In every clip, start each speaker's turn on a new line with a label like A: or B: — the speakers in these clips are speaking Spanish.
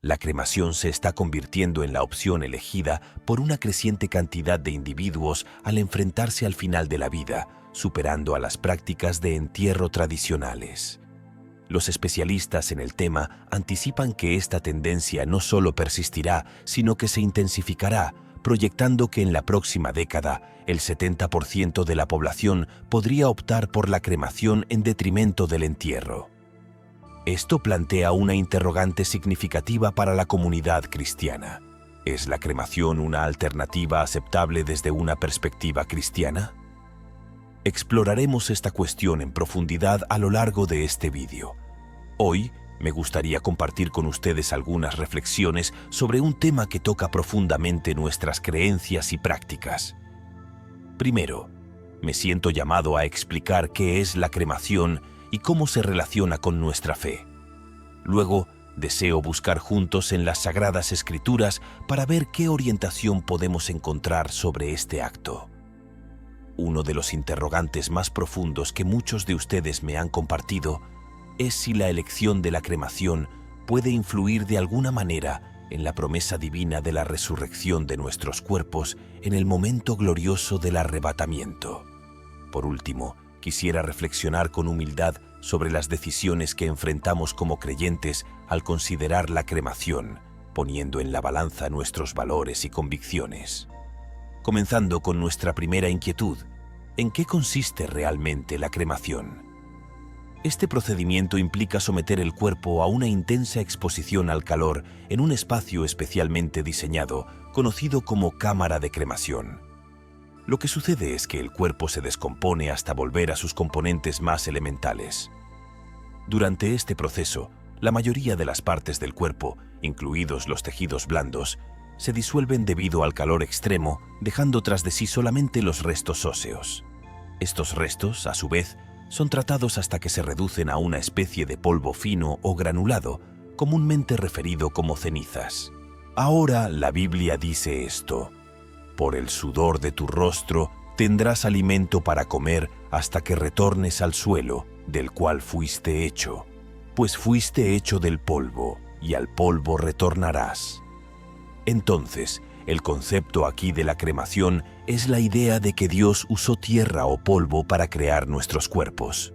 A: La cremación se está convirtiendo en la opción elegida por una creciente cantidad de individuos al enfrentarse al final de la vida, superando a las prácticas de entierro tradicionales. Los especialistas en el tema anticipan que esta tendencia no solo persistirá, sino que se intensificará, proyectando que en la próxima década el 70% de la población podría optar por la cremación en detrimento del entierro. Esto plantea una interrogante significativa para la comunidad cristiana. ¿Es la cremación una alternativa aceptable desde una perspectiva cristiana? Exploraremos esta cuestión en profundidad a lo largo de este vídeo. Hoy me gustaría compartir con ustedes algunas reflexiones sobre un tema que toca profundamente nuestras creencias y prácticas. Primero, me siento llamado a explicar qué es la cremación y cómo se relaciona con nuestra fe. Luego, deseo buscar juntos en las Sagradas Escrituras para ver qué orientación podemos encontrar sobre este acto. Uno de los interrogantes más profundos que muchos de ustedes me han compartido es si la elección de la cremación puede influir de alguna manera en la promesa divina de la resurrección de nuestros cuerpos en el momento glorioso del arrebatamiento. Por último, quisiera reflexionar con humildad sobre las decisiones que enfrentamos como creyentes al considerar la cremación, poniendo en la balanza nuestros valores y convicciones. Comenzando con nuestra primera inquietud, ¿en qué consiste realmente la cremación? Este procedimiento implica someter el cuerpo a una intensa exposición al calor en un espacio especialmente diseñado, conocido como cámara de cremación. Lo que sucede es que el cuerpo se descompone hasta volver a sus componentes más elementales. Durante este proceso, la mayoría de las partes del cuerpo, incluidos los tejidos blandos, se disuelven debido al calor extremo, dejando tras de sí solamente los restos óseos. Estos restos, a su vez, son tratados hasta que se reducen a una especie de polvo fino o granulado, comúnmente referido como cenizas. Ahora la Biblia dice esto: por el sudor de tu rostro tendrás alimento para comer hasta que retornes al suelo, del cual fuiste hecho, pues fuiste hecho del polvo, y al polvo retornarás. Entonces, el concepto aquí de la cremación es la idea de que Dios usó tierra o polvo para crear nuestros cuerpos.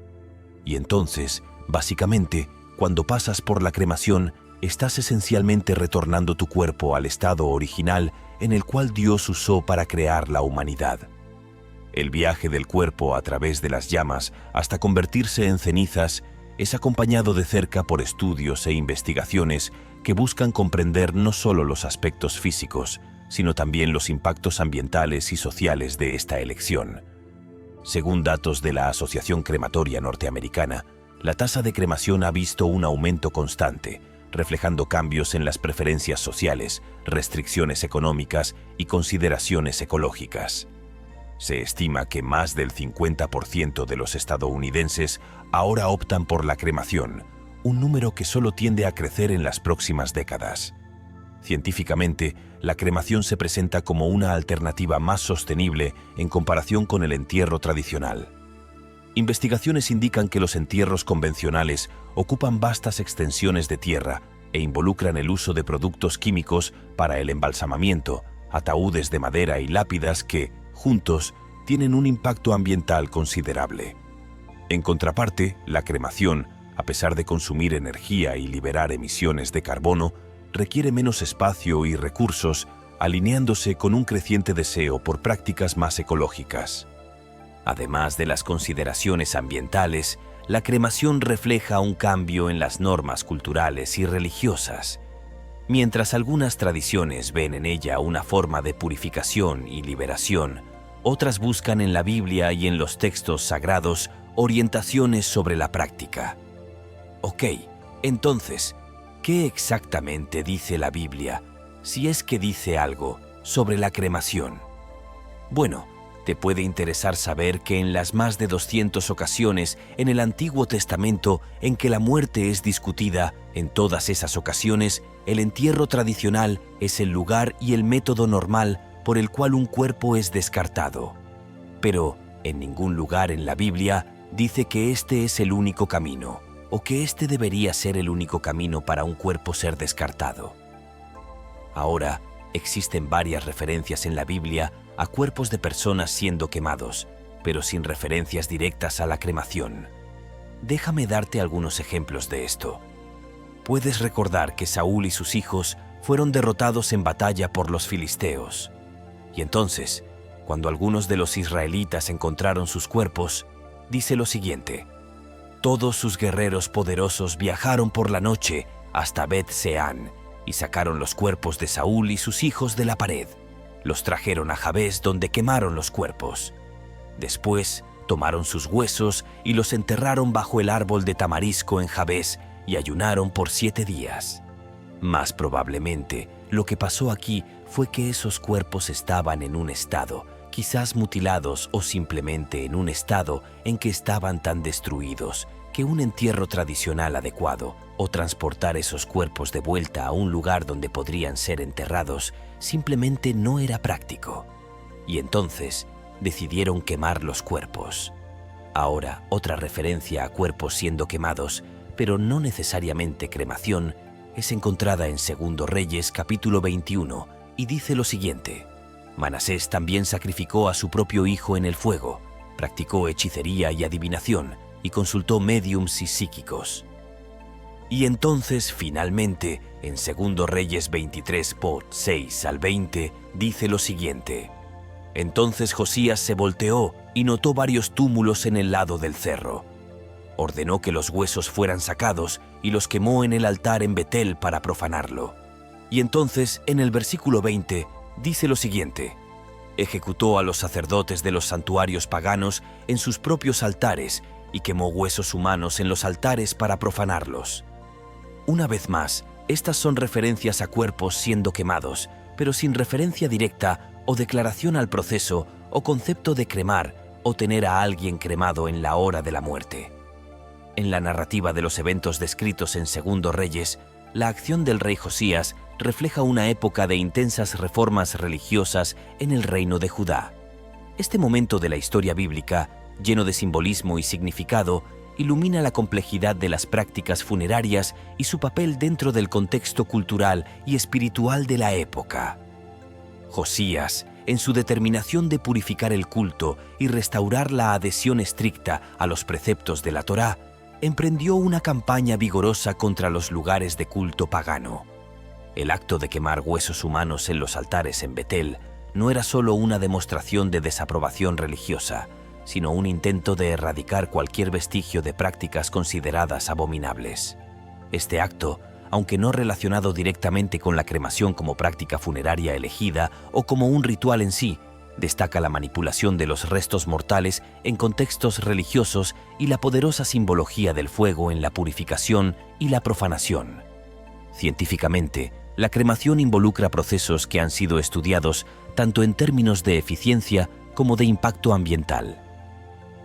A: Y entonces, básicamente, cuando pasas por la cremación, estás esencialmente retornando tu cuerpo al estado original en el cual Dios usó para crear la humanidad. El viaje del cuerpo a través de las llamas hasta convertirse en cenizas es acompañado de cerca por estudios e investigaciones que buscan comprender no solo los aspectos físicos, sino también los impactos ambientales y sociales de esta elección. Según datos de la Asociación Crematoria Norteamericana, la tasa de cremación ha visto un aumento constante, reflejando cambios en las preferencias sociales, restricciones económicas y consideraciones ecológicas. Se estima que más del 50% de los estadounidenses ahora optan por la cremación, un número que solo tiende a crecer en las próximas décadas. Científicamente, la cremación se presenta como una alternativa más sostenible en comparación con el entierro tradicional. Investigaciones indican que los entierros convencionales ocupan vastas extensiones de tierra e involucran el uso de productos químicos para el embalsamamiento, ataúdes de madera y lápidas que, juntos, tienen un impacto ambiental considerable. En contraparte, la cremación, a pesar de consumir energía y liberar emisiones de carbono, requiere menos espacio y recursos, alineándose con un creciente deseo por prácticas más ecológicas. Además de las consideraciones ambientales, la cremación refleja un cambio en las normas culturales y religiosas. Mientras algunas tradiciones ven en ella una forma de purificación y liberación, otras buscan en la Biblia y en los textos sagrados orientaciones sobre la práctica. Ok, entonces, ¿qué exactamente dice la Biblia, si es que dice algo, sobre la cremación? Bueno, te puede interesar saber que en las más de 200 ocasiones en el Antiguo Testamento en que la muerte es discutida, en todas esas ocasiones, el entierro tradicional es el lugar y el método normal por el cual un cuerpo es descartado. Pero en ningún lugar en la Biblia dice que este es el único camino. o que este debería ser el único camino para un cuerpo ser descartado. Ahora, existen varias referencias en la Biblia a cuerpos de personas siendo quemados, pero sin referencias directas a la cremación. Déjame darte algunos ejemplos de esto. Puedes recordar que Saúl y sus hijos fueron derrotados en batalla por los filisteos. Y entonces, cuando algunos de los israelitas encontraron sus cuerpos, dice lo siguiente: todos sus guerreros poderosos viajaron por la noche hasta Bet-Seán y sacaron los cuerpos de Saúl y sus hijos de la pared. Los trajeron a Jabes, donde quemaron los cuerpos. Después tomaron sus huesos y los enterraron bajo el árbol de tamarisco en Jabes y ayunaron por 7 días. Más probablemente, lo que pasó aquí fue que esos cuerpos estaban en un estado, quizás mutilados o simplemente en un estado en que estaban tan destruidos que un entierro tradicional adecuado o transportar esos cuerpos de vuelta a un lugar donde podrían ser enterrados simplemente no era práctico. Y entonces decidieron quemar los cuerpos. Ahora, otra referencia a cuerpos siendo quemados, pero no necesariamente cremación, es encontrada en 2 Reyes capítulo 21 y dice lo siguiente: Manasés también sacrificó a su propio hijo en el fuego, practicó hechicería y adivinación y consultó médiums y psíquicos. Y entonces, finalmente, en 2 Reyes 23 por 6 al 20, dice lo siguiente: Entonces Josías se volteó y notó varios túmulos en el lado del cerro. Ordenó que los huesos fueran sacados y los quemó en el altar en Betel para profanarlo. Y entonces, en el versículo 20, dice lo siguiente: Ejecutó a los sacerdotes de los santuarios paganos en sus propios altares y quemó huesos humanos en los altares para profanarlos. Una vez más, estas son referencias a cuerpos siendo quemados, pero sin referencia directa o declaración al proceso o concepto de cremar o tener a alguien cremado en la hora de la muerte. En la narrativa de los eventos descritos en 2 Reyes, la acción del rey Josías refleja una época de intensas reformas religiosas en el reino de Judá. Este momento de la historia bíblica, lleno de simbolismo y significado, ilumina la complejidad de las prácticas funerarias y su papel dentro del contexto cultural y espiritual de la época. Josías, en su determinación de purificar el culto y restaurar la adhesión estricta a los preceptos de la Torá, emprendió una campaña vigorosa contra los lugares de culto pagano. El acto de quemar huesos humanos en los altares en Betel no era solo una demostración de desaprobación religiosa, sino un intento de erradicar cualquier vestigio de prácticas consideradas abominables. Este acto, aunque no relacionado directamente con la cremación como práctica funeraria elegida o como un ritual en sí, destaca la manipulación de los restos mortales en contextos religiosos y la poderosa simbología del fuego en la purificación y la profanación. Científicamente, la cremación involucra procesos que han sido estudiados tanto en términos de eficiencia como de impacto ambiental.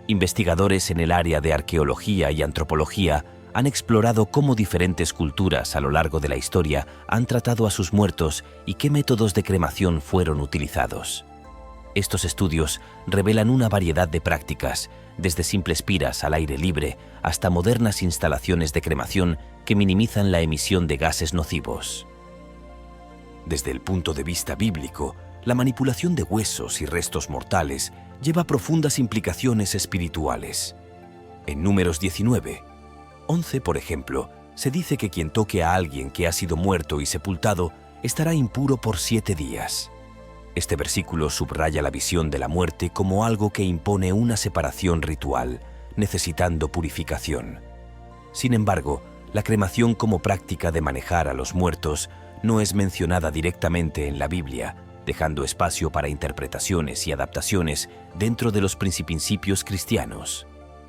A: Investigadores en el área de arqueología y antropología han explorado cómo diferentes culturas a lo largo de la historia han tratado a sus muertos y qué métodos de cremación fueron utilizados. Estos estudios revelan una variedad de prácticas, desde simples piras al aire libre hasta modernas instalaciones de cremación que minimizan la emisión de gases nocivos. Desde el punto de vista bíblico, la manipulación de huesos y restos mortales lleva profundas implicaciones espirituales. En Números 19:11, por ejemplo, se dice que quien toque a alguien que ha sido muerto y sepultado estará impuro por 7 días. Este versículo subraya la visión de la muerte como algo que impone una separación ritual, necesitando purificación. Sin embargo, la cremación como práctica de manejar a los muertos no es mencionada directamente en la Biblia, dejando espacio para interpretaciones y adaptaciones dentro de los principios cristianos.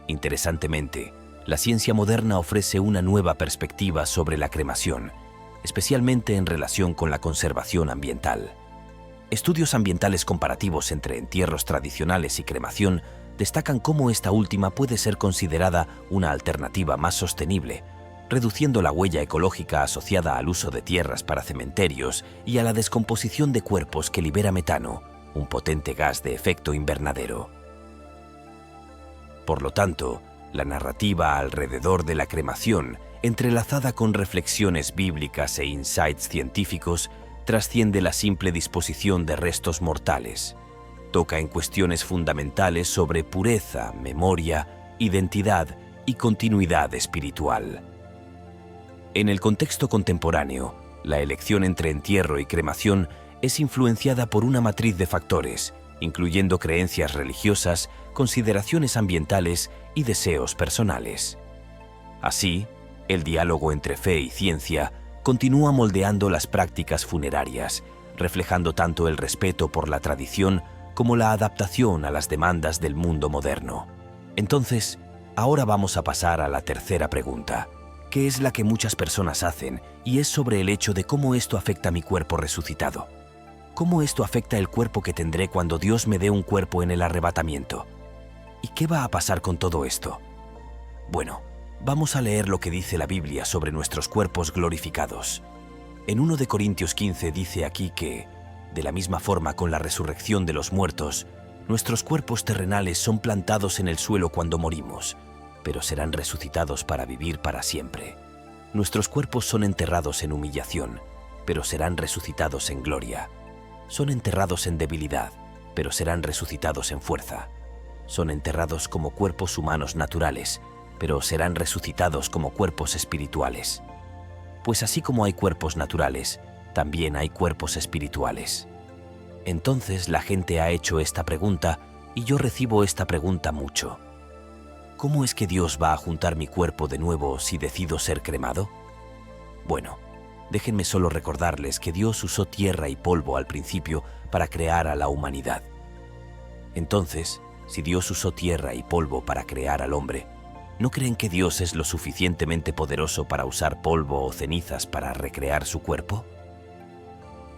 A: Interesantemente, la ciencia moderna ofrece una nueva perspectiva sobre la cremación, especialmente en relación con la conservación ambiental. Estudios ambientales comparativos entre entierros tradicionales y cremación destacan cómo esta última puede ser considerada una alternativa más sostenible, reduciendo la huella ecológica asociada al uso de tierras para cementerios y a la descomposición de cuerpos que libera metano, un potente gas de efecto invernadero. Por lo tanto, La narrativa alrededor de la cremación, entrelazada con reflexiones bíblicas e insights científicos, trasciende la simple disposición de restos mortales. Toca en cuestiones fundamentales sobre pureza, memoria, identidad y continuidad espiritual. En el contexto contemporáneo, la elección entre entierro y cremación es influenciada por una matriz de factores, incluyendo creencias religiosas, consideraciones ambientales y deseos personales. Así, el diálogo entre fe y ciencia continúa moldeando las prácticas funerarias, reflejando tanto el respeto por la tradición como la adaptación a las demandas del mundo moderno. Entonces, ahora vamos a pasar a la tercera pregunta, que es la que muchas personas hacen, y es sobre el hecho de cómo esto afecta a mi cuerpo resucitado. ¿Cómo esto afecta el cuerpo que tendré cuando Dios me dé un cuerpo en el arrebatamiento? ¿Y qué va a pasar con todo esto? Bueno, vamos a leer lo que dice la Biblia sobre nuestros cuerpos glorificados. En 1 de Corintios 15 dice aquí que, de la misma forma con la resurrección de los muertos, nuestros cuerpos terrenales son plantados en el suelo cuando morimos, pero serán resucitados para vivir para siempre. Nuestros cuerpos son enterrados en humillación, pero serán resucitados en gloria. Son enterrados en debilidad, pero serán resucitados en fuerza. Son enterrados como cuerpos humanos naturales, pero serán resucitados como cuerpos espirituales. Pues así como hay cuerpos naturales, también hay cuerpos espirituales. Entonces la gente ha hecho esta pregunta, y yo recibo esta pregunta mucho. ¿Cómo es que Dios va a juntar mi cuerpo de nuevo si decido ser cremado? Bueno, déjenme solo recordarles que Dios usó tierra y polvo al principio para crear a la humanidad. Entonces, si Dios usó tierra y polvo para crear al hombre, ¿no creen que Dios es lo suficientemente poderoso para usar polvo o cenizas para recrear su cuerpo?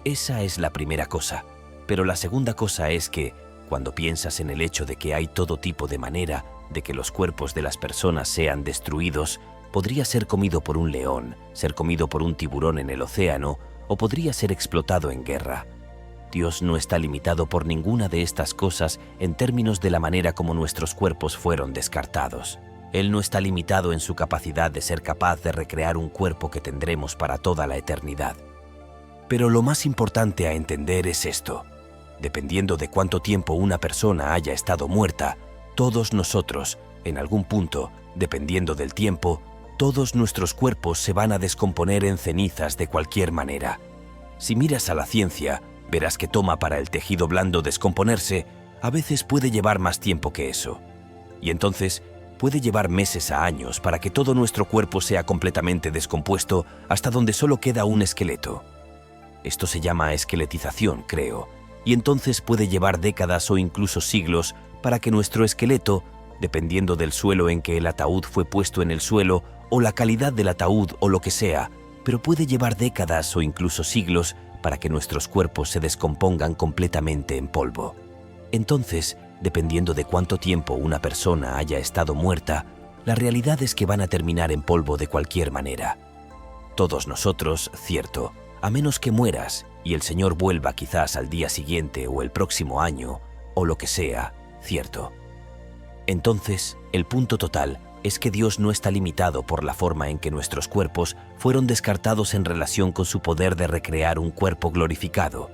A: Esa es la primera cosa, pero la segunda cosa es que, cuando piensas en el hecho de que hay todo tipo de manera de que los cuerpos de las personas sean destruidos, podría ser comido por un león, ser comido por un tiburón en el océano, o podría ser explotado en guerra. Dios no está limitado por ninguna de estas cosas en términos de la manera como nuestros cuerpos fueron descartados. Él no está limitado en su capacidad de ser capaz de recrear un cuerpo que tendremos para toda la eternidad. Pero lo más importante a entender es esto. Dependiendo de cuánto tiempo una persona haya estado muerta, todos nosotros, en algún punto, dependiendo del tiempo, todos nuestros cuerpos se van a descomponer en cenizas de cualquier manera. Si miras a la ciencia, verás que toma para el tejido blando descomponerse, a veces puede llevar más tiempo que eso. Y entonces, puede llevar meses a años para que todo nuestro cuerpo sea completamente descompuesto hasta donde solo queda un esqueleto. Esto se llama esqueletización, creo, y entonces puede llevar décadas o incluso siglos para que nuestro esqueleto, dependiendo del suelo en que el ataúd fue puesto en el suelo o la calidad del ataúd o lo que sea, pero puede llevar décadas o incluso siglos para que nuestros cuerpos se descompongan completamente en polvo. Entonces, dependiendo de cuánto tiempo una persona haya estado muerta, la realidad es que van a terminar en polvo de cualquier manera. Todos nosotros, cierto, a menos que mueras y el Señor vuelva quizás al día siguiente o el próximo año, o lo que sea, cierto. Entonces, el punto total es que Dios no está limitado por la forma en que nuestros cuerpos fueron descartados en relación con su poder de recrear un cuerpo glorificado.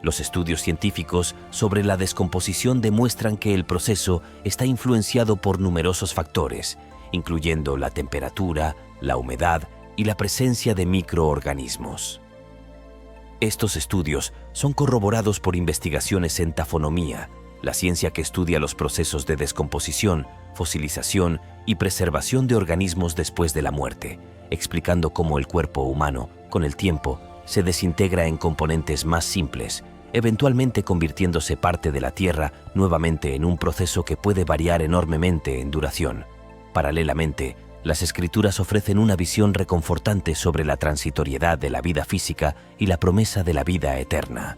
A: Los estudios científicos sobre la descomposición demuestran que el proceso está influenciado por numerosos factores, incluyendo la temperatura, la humedad y la presencia de microorganismos. Estos estudios son corroborados por investigaciones en tafonomía, la ciencia que estudia los procesos de descomposición, fosilización y preservación de organismos después de la muerte, explicando cómo el cuerpo humano, con el tiempo, se desintegra en componentes más simples, eventualmente convirtiéndose parte de la Tierra nuevamente en un proceso que puede variar enormemente en duración. Paralelamente, las Escrituras ofrecen una visión reconfortante sobre la transitoriedad de la vida física y la promesa de la vida eterna.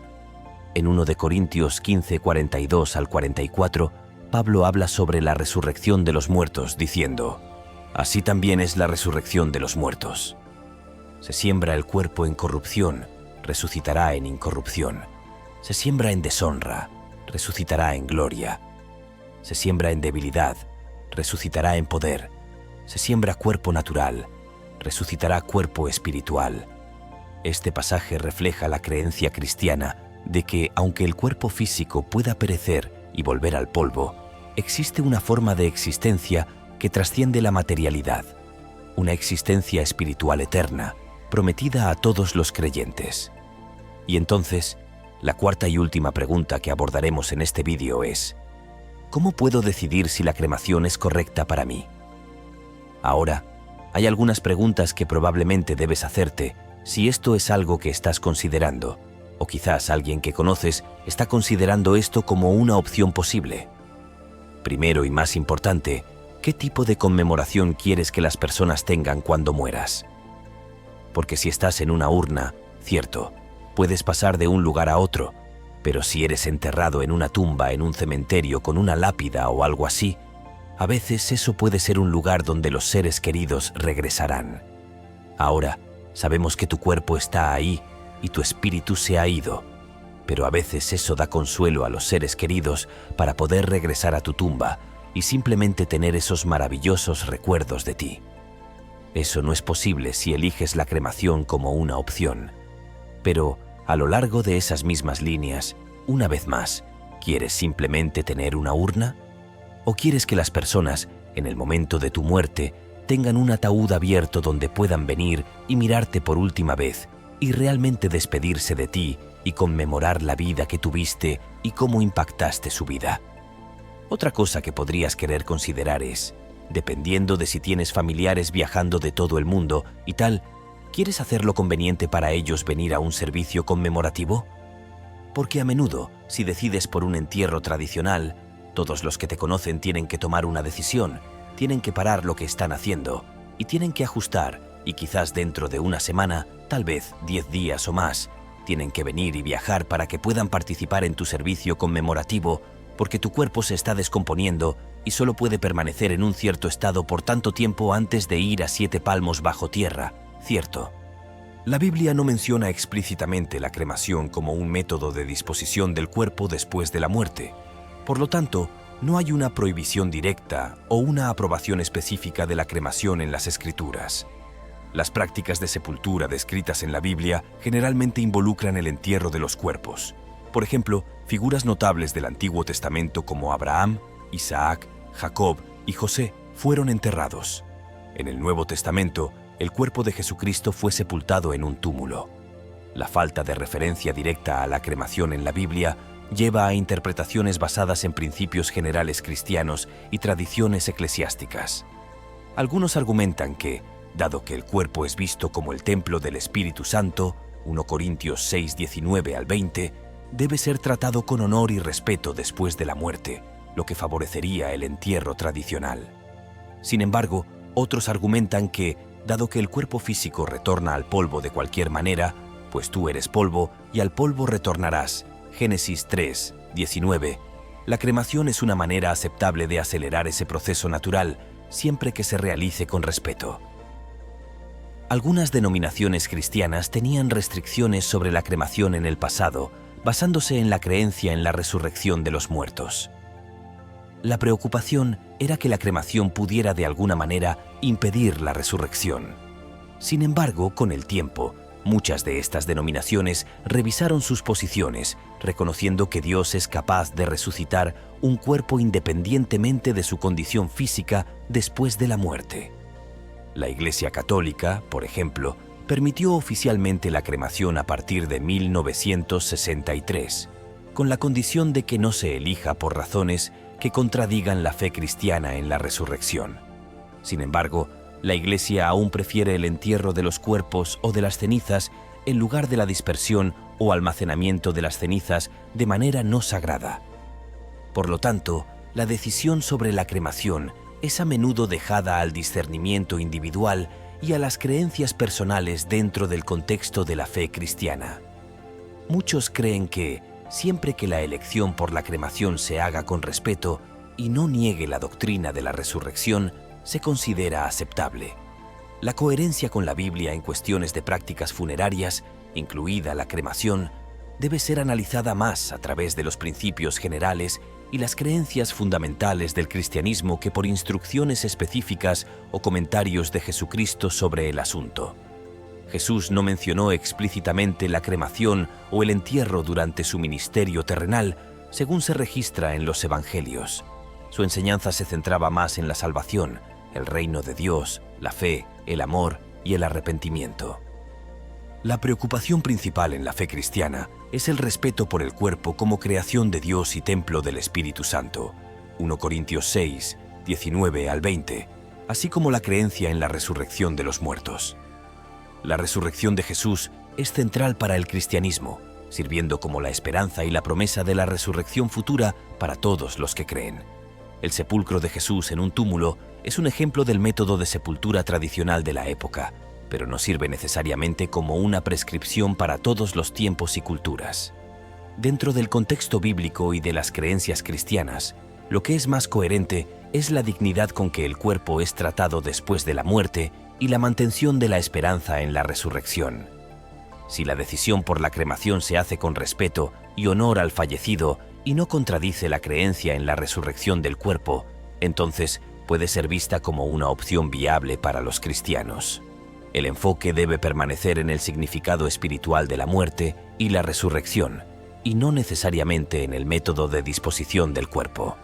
A: En 1 de Corintios 15, 42 al 44, Pablo habla sobre la resurrección de los muertos, diciendo: «Así también es la resurrección de los muertos. Se siembra el cuerpo en corrupción, resucitará en incorrupción. Se siembra en deshonra, resucitará en gloria. Se siembra en debilidad, resucitará en poder. Se siembra cuerpo natural, resucitará cuerpo espiritual. Este pasaje refleja la creencia cristiana de que, aunque el cuerpo físico pueda perecer y volver al polvo, existe una forma de existencia que trasciende la materialidad, una existencia espiritual eterna, prometida a todos los creyentes. Y entonces, la cuarta y última pregunta que abordaremos en este vídeo es: ¿cómo puedo decidir si la cremación es correcta para mí? Ahora, hay algunas preguntas que probablemente debes hacerte si esto es algo que estás considerando, o quizás alguien que conoces está considerando esto como una opción posible. Primero y más importante, ¿qué tipo de conmemoración quieres que las personas tengan cuando mueras? Porque si estás en una urna, cierto, puedes pasar de un lugar a otro, pero si eres enterrado en una tumba, en un cementerio, con una lápida o algo así, a veces eso puede ser un lugar donde los seres queridos regresarán. Ahora, sabemos que tu cuerpo está ahí y tu espíritu se ha ido, pero a veces eso da consuelo a los seres queridos para poder regresar a tu tumba y simplemente tener esos maravillosos recuerdos de ti. Eso no es posible si eliges la cremación como una opción. Pero, a lo largo de esas mismas líneas, una vez más, ¿quieres simplemente tener una urna? ¿O quieres que las personas, en el momento de tu muerte, tengan un ataúd abierto donde puedan venir y mirarte por última vez y realmente despedirse de ti y conmemorar la vida que tuviste y cómo impactaste su vida? Otra cosa que podrías querer considerar es, dependiendo de si tienes familiares viajando de todo el mundo y tal, ¿quieres hacerlo conveniente para ellos venir a un servicio conmemorativo? Porque a menudo, si decides por un entierro tradicional, todos los que te conocen tienen que tomar una decisión, tienen que parar lo que están haciendo y tienen que ajustar, y quizás dentro de una semana, tal vez 10 días o más, tienen que venir y viajar para que puedan participar en tu servicio conmemorativo, porque tu cuerpo se está descomponiendo y solo puede permanecer en un cierto estado por tanto tiempo antes de ir a 7 palmos bajo tierra, ¿cierto? La Biblia no menciona explícitamente la cremación como un método de disposición del cuerpo después de la muerte. Por lo tanto, no hay una prohibición directa o una aprobación específica de la cremación en las Escrituras. Las prácticas de sepultura descritas en la Biblia generalmente involucran el entierro de los cuerpos. Por ejemplo, figuras notables del Antiguo Testamento como Abraham, Isaac, Jacob y José fueron enterrados. En el Nuevo Testamento, el cuerpo de Jesucristo fue sepultado en un túmulo. La falta de referencia directa a la cremación en la Biblia lleva a interpretaciones basadas en principios generales cristianos y tradiciones eclesiásticas. Algunos argumentan que, dado que el cuerpo es visto como el templo del Espíritu Santo, 1 Corintios 6, 19 al 20, debe ser tratado con honor y respeto después de la muerte, lo que favorecería el entierro tradicional. Sin embargo, otros argumentan que, dado que el cuerpo físico retorna al polvo de cualquier manera, pues tú eres polvo y al polvo retornarás, Génesis 3, 19, la cremación es una manera aceptable de acelerar ese proceso natural, siempre que se realice con respeto. Algunas denominaciones cristianas tenían restricciones sobre la cremación en el pasado, basándose en la creencia en la resurrección de los muertos. La preocupación era que la cremación pudiera de alguna manera impedir la resurrección. Sin embargo, con el tiempo, muchas de estas denominaciones revisaron sus posiciones, reconociendo que Dios es capaz de resucitar un cuerpo independientemente de su condición física después de la muerte. La Iglesia Católica, por ejemplo, permitió oficialmente la cremación a partir de 1963, con la condición de que no se elija por razones que contradigan la fe cristiana en la resurrección. Sin embargo, la Iglesia aún prefiere el entierro de los cuerpos o de las cenizas en lugar de la dispersión o almacenamiento de las cenizas de manera no sagrada. Por lo tanto, la decisión sobre la cremación es a menudo dejada al discernimiento individual y a las creencias personales dentro del contexto de la fe cristiana. Muchos creen que, siempre que la elección por la cremación se haga con respeto y no niegue la doctrina de la resurrección, se considera aceptable. La coherencia con la Biblia en cuestiones de prácticas funerarias, incluida la cremación, debe ser analizada más a través de los principios generales y las creencias fundamentales del cristianismo que por instrucciones específicas o comentarios de Jesucristo sobre el asunto. Jesús no mencionó explícitamente la cremación o el entierro durante su ministerio terrenal, según se registra en los Evangelios. Su enseñanza se centraba más en la salvación, el reino de Dios, la fe, el amor y el arrepentimiento. La preocupación principal en la fe cristiana es el respeto por el cuerpo como creación de Dios y templo del Espíritu Santo, 1 Corintios 6, 19 al 20, así como la creencia en la resurrección de los muertos. La resurrección de Jesús es central para el cristianismo, sirviendo como la esperanza y la promesa de la resurrección futura para todos los que creen. El sepulcro de Jesús en un túmulo es un ejemplo del método de sepultura tradicional de la época, pero no sirve necesariamente como una prescripción para todos los tiempos y culturas. Dentro del contexto bíblico y de las creencias cristianas, lo que es más coherente es la dignidad con que el cuerpo es tratado después de la muerte y la mantención de la esperanza en la resurrección. Si la decisión por la cremación se hace con respeto y honor al fallecido y no contradice la creencia en la resurrección del cuerpo, entonces puede ser vista como una opción viable para los cristianos. El enfoque debe permanecer en el significado espiritual de la muerte y la resurrección, y no necesariamente en el método de disposición del cuerpo.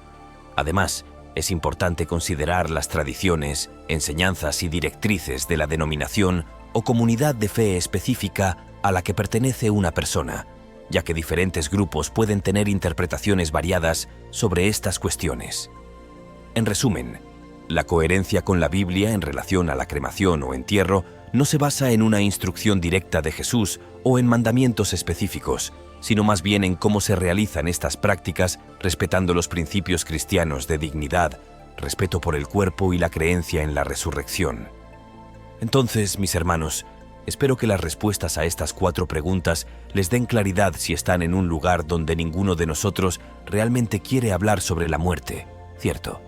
A: Además, es importante considerar las tradiciones, enseñanzas y directrices de la denominación o comunidad de fe específica a la que pertenece una persona, ya que diferentes grupos pueden tener interpretaciones variadas sobre estas cuestiones. En resumen, la coherencia con la Biblia en relación a la cremación o entierro no se basa en una instrucción directa de Jesús o en mandamientos específicos, sino más bien en cómo se realizan estas prácticas respetando los principios cristianos de dignidad, respeto por el cuerpo y la creencia en la resurrección. Entonces, mis hermanos, espero que las respuestas a estas 4 preguntas les den claridad si están en un lugar donde ninguno de nosotros realmente quiere hablar sobre la muerte, ¿cierto?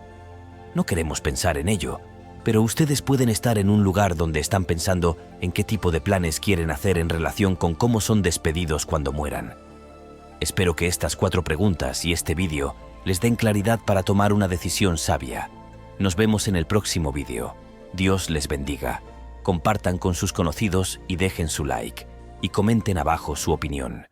A: No queremos pensar en ello, pero ustedes pueden estar en un lugar donde están pensando en qué tipo de planes quieren hacer en relación con cómo son despedidos cuando mueran. Espero que estas 4 preguntas y este vídeo les den claridad para tomar una decisión sabia. Nos vemos en el próximo vídeo. Dios les bendiga. Compartan con sus conocidos y dejen su like. Y comenten abajo su opinión.